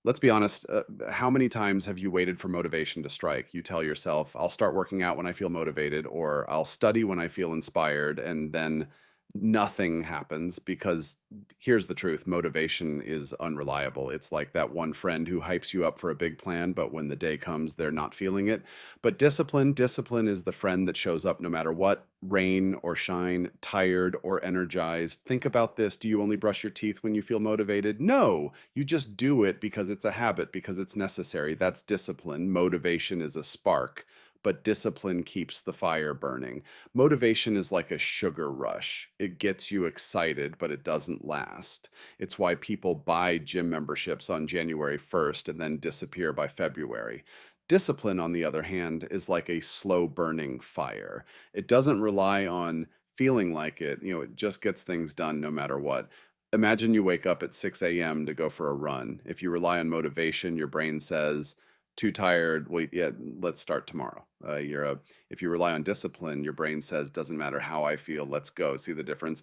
Let's be honest, how many times have you waited for motivation to strike? You tell yourself, "I'll start working out when I feel motivated," or "I'll study when I feel inspired," and then nothing happens because here's the truth, motivation is unreliable. It's like that one friend who hypes you up for a big plan, but when the day comes, they're not feeling it. But discipline is the friend that shows up no matter what, rain or shine, tired or energized. Think about this. Do you only brush your teeth when you feel motivated? No, you just do it because it's a habit, because it's necessary. That's discipline. Motivation is a spark, but discipline keeps the fire burning. Motivation is like a sugar rush. It gets you excited, but it doesn't last. It's why people buy gym memberships on January 1st and then disappear by February. Discipline, on the other hand, is like a slow burning fire. It doesn't rely on feeling like it, it just gets things done no matter what. Imagine you wake up at 6 a.m. to go for a run. If you rely on motivation, your brain says, too tired. Wait, yeah, let's start tomorrow. If you rely on discipline, your brain says, doesn't matter how I feel, let's go. See the difference?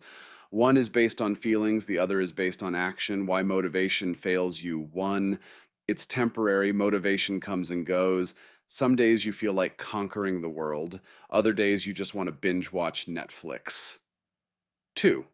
One is based on feelings, the other is based on action. Why motivation fails you? One, it's temporary. Motivation comes and goes. Some days you feel like conquering the world. Other days you just want to binge watch Netflix. Two,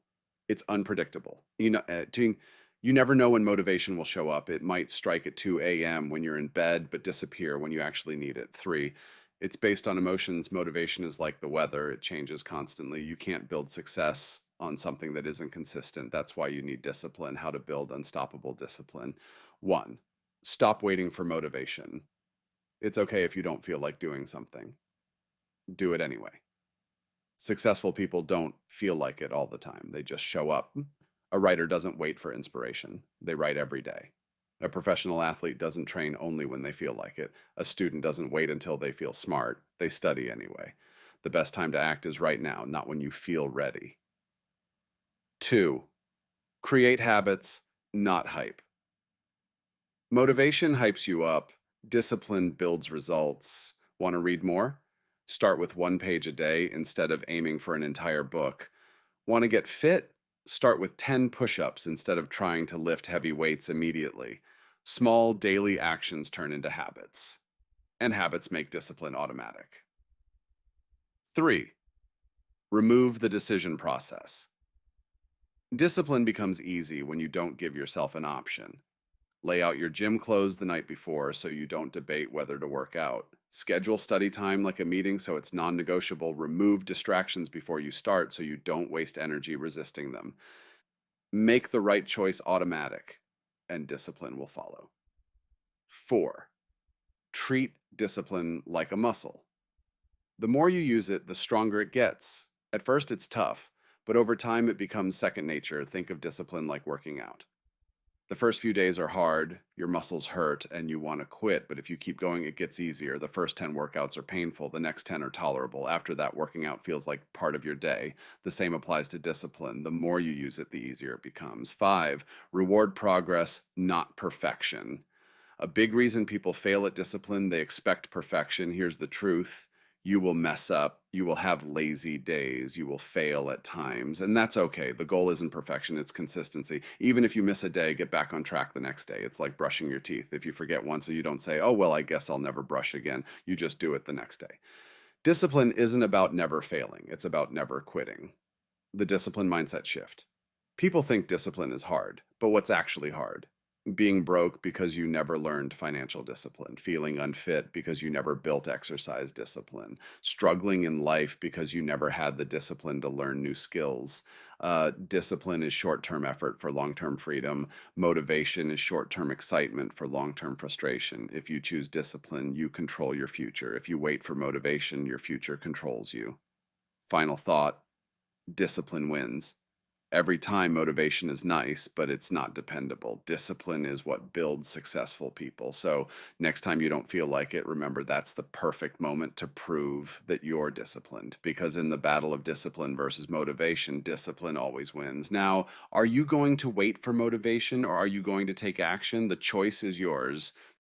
it's unpredictable. You never know when motivation will show up. It might strike at 2 a.m. when you're in bed, but disappear when you actually need it. Three, it's based on emotions. Motivation is like the weather, it changes constantly. You can't build success on something that isn't consistent. That's why you need discipline, how to build unstoppable discipline. One, stop waiting for motivation. It's okay if you don't feel like doing something, do it anyway. Successful people don't feel like it all the time. They just show up. A writer doesn't wait for inspiration. They write every day. A professional athlete doesn't train only when they feel like it. A student doesn't wait until they feel smart. They study anyway. The best time to act is right now, not when you feel ready. Two, create habits, not hype. Motivation hypes you up. Discipline builds results. Want to read more? Start with 1 page a day instead of aiming for an entire book. Want to get fit? Start with 10 push ups instead of trying to lift heavy weights immediately. Small daily actions turn into habits, and habits make discipline automatic. Three, remove the decision process. Discipline becomes easy when you don't give yourself an option. Lay out your gym clothes the night before so you don't debate whether to work out. Schedule study time like a meeting so it's non negotiable. Remove distractions before you start so you don't waste energy resisting them. Make the right choice automatic, and discipline will follow. Four, treat discipline like a muscle. The more you use it, the stronger it gets. At first, it's tough, but over time, it becomes second nature. Think of discipline like working out. The first few days are hard, your muscles hurt, and you want to quit. But if you keep going, it gets easier. The first 10 workouts are painful, the next 10 are tolerable. After that, working out feels like part of your day. The same applies to discipline. The more you use it, the easier it becomes. Five, reward progress, not perfection. A big reason people fail at discipline, they expect perfection. Here's the truth. You will mess up. You will have lazy days. You will fail at times. And that's okay. The goal isn't perfection, it's consistency. Even if you miss a day, get back on track the next day. It's like brushing your teeth. If you forget once, you don't say, oh, well, I guess I'll never brush again. You just do it the next day. Discipline isn't about never failing, it's about never quitting. The discipline mindset shift. People think discipline is hard, but what's actually hard? Being broke because you never learned financial discipline, feeling unfit because you never built exercise discipline, struggling in life because you never had the discipline to learn new skills. Discipline is short term effort for long term freedom. Motivation is short term excitement for long term frustration. If you choose discipline, you control your future. If you wait for motivation, your future controls you. Final thought, discipline wins. Every time motivation is nice, but it's not dependable. Discipline is what builds successful people. So next time you don't feel like it, remember that's the perfect moment to prove that you're disciplined. Because in the battle of discipline versus motivation, discipline always wins. Now, are you going to wait for motivation or are you going to take action? The choice is yours.